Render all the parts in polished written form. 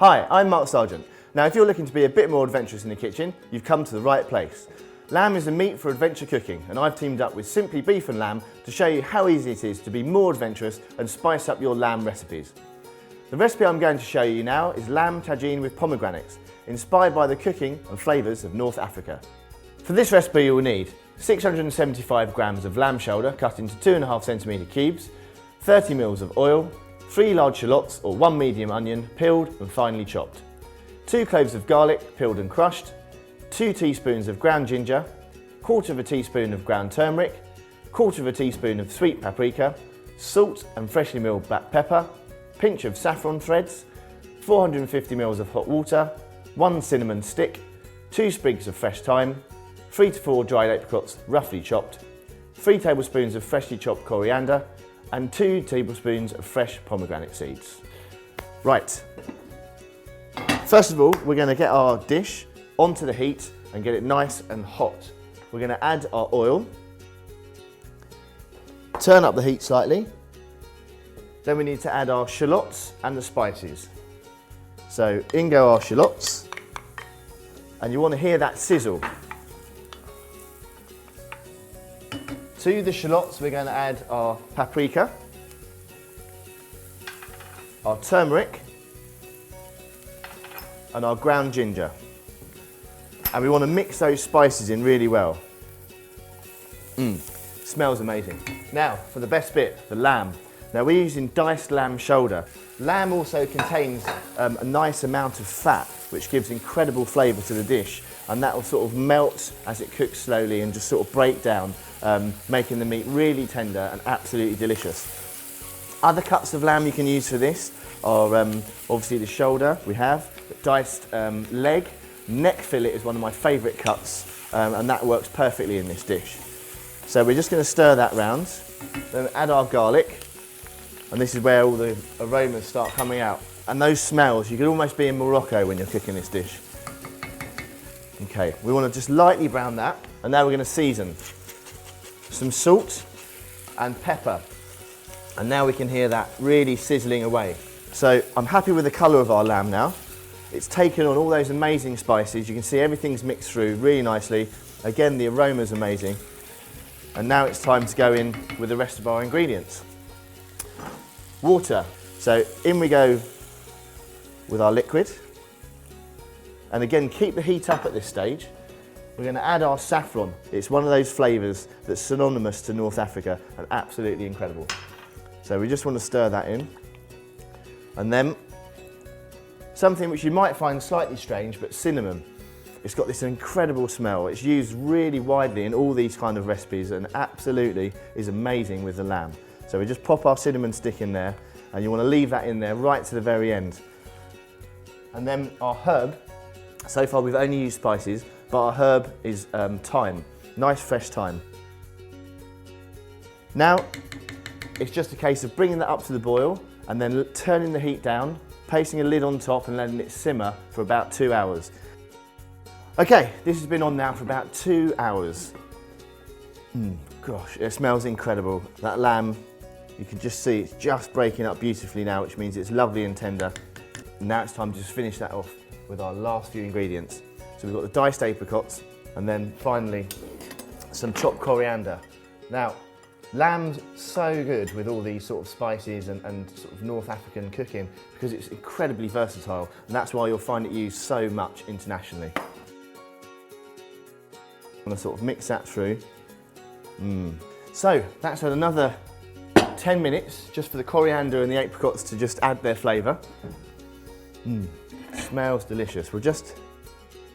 Hi, I'm Mark Sargeant. Now if you're looking to be a bit more adventurous in the kitchen, you've come to the right place. Lamb is a meat for adventure cooking, and I've teamed up with Simply Beef and Lamb to show you how easy it is to be more adventurous and spice up your lamb recipes. The recipe I'm going to show you now is Lamb Tagine with pomegranates, inspired by the cooking and flavours of North Africa. For this recipe you will need 675 grams of lamb shoulder cut into 2.5cm cubes, 30 ml of oil, 3 large shallots or 1 medium onion peeled and finely chopped, 2 cloves of garlic peeled and crushed, 2 teaspoons of ground ginger, 1/4 teaspoon of ground turmeric, 1/4 teaspoon of sweet paprika, salt and freshly milled black pepper, pinch of saffron threads, 450 ml of hot water, 1 cinnamon stick, 2 sprigs of fresh thyme, 3 to 4 dried apricots roughly chopped, 3 tablespoons of freshly chopped coriander and 2 tablespoons of fresh pomegranate seeds. Right, first of all we're going to get our dish onto the heat and get it nice and hot. We're going to add our oil, turn up the heat slightly, then we need to add our shallots and the spices. So in go our shallots, and you want to hear that sizzle. To the shallots we're going to add our paprika, our turmeric and our ground ginger. And we want to mix those spices in really well. Smells amazing. Now for the best bit, the lamb. Now we're using diced lamb shoulder. Lamb also contains a nice amount of fat, which gives incredible flavour to the dish, and that will sort of melt as it cooks slowly and just sort of break down, making the meat really tender and absolutely delicious. Other cuts of lamb you can use for this are obviously the shoulder we have, the diced leg, neck fillet is one of my favourite cuts, and that works perfectly in this dish. So we're just going to stir that round, then add our garlic, and this is where all the aromas start coming out. And those smells, you could almost be in Morocco when you're cooking this dish. Okay, we want to just lightly brown that, and now we're going to season. Some salt and pepper, and now we can hear that really sizzling away. So I'm happy with the colour of our lamb now. It's taken on all those amazing spices. You can see everything's mixed through really nicely. Again, the aroma's amazing. And now it's time to go in with the rest of our ingredients. Water. So in we go with our liquid. And again, keep the heat up at this stage. We're going to add our saffron. It's one of those flavours that's synonymous to North Africa and absolutely incredible. So we just want to stir that in. And then something which you might find slightly strange, but cinnamon. It's got this incredible smell. It's used really widely in all these kind of recipes and absolutely is amazing with the lamb. So we just pop our cinnamon stick in there, and you want to leave that in there right to the very end. And then our herb. So far we've only used spices, but our herb is thyme, nice fresh thyme. Now it's just a case of bringing that up to the boil and then turning the heat down, placing a lid on top and letting it simmer for about 2 hours. Okay, this has been on now for about 2 hours. Gosh, it smells incredible. That lamb, you can just see it's just breaking up beautifully now, which means it's lovely and tender. Now it's time to just finish that off with our last few ingredients. So we've got the diced apricots, and then finally some chopped coriander. Now, lamb's so good with all these sort of spices and sort of North African cooking because it's incredibly versatile, and that's why you'll find it used so much internationally. I'm going to sort of mix that through. So that's had another 10 minutes just for the coriander and the apricots to just add their flavour. Smells delicious. We'll just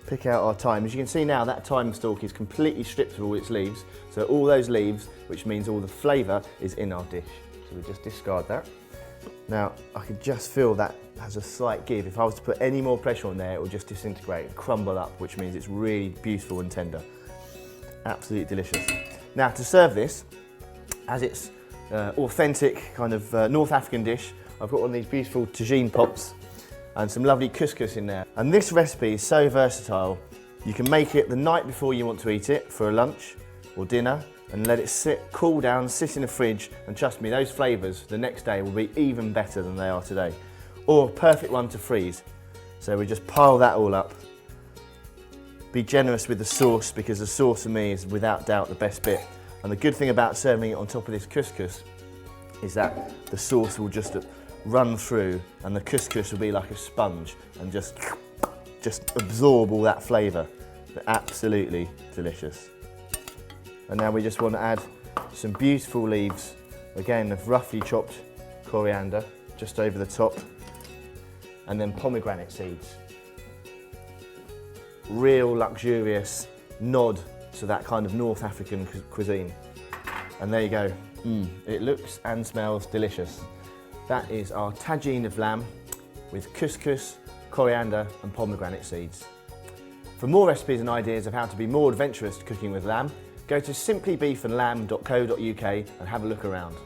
pick out our thyme. As you can see now, that thyme stalk is completely stripped of all its leaves. So all those leaves, which means all the flavour, is in our dish. So we just discard that. Now, I can just feel that has a slight give. If I was to put any more pressure on there, it will just disintegrate and crumble up, which means it's really beautiful and tender. Absolutely delicious. Now, to serve this, as it's authentic kind of North African dish, I've got one of these beautiful tagine pots and some lovely couscous in there. And this recipe is so versatile. You can make it the night before you want to eat it for a lunch or dinner, and let it sit, cool down, sit in the fridge, and trust me, those flavours the next day will be even better than they are today. Or a perfect one to freeze. So we just pile that all up. Be generous with the sauce, because the sauce for me is without doubt the best bit. And the good thing about serving it on top of this couscous is that the sauce will just run through and the couscous will be like a sponge and just absorb all that flavour. They're absolutely delicious. And now we just want to add some beautiful leaves, again of roughly chopped coriander, just over the top, and then pomegranate seeds. Real luxurious nod to that kind of North African cuisine. And there you go. It looks and smells delicious. That is our tagine of lamb with couscous, coriander and pomegranate seeds. For more recipes and ideas of how to be more adventurous cooking with lamb, go to simplybeefandlamb.co.uk and have a look around.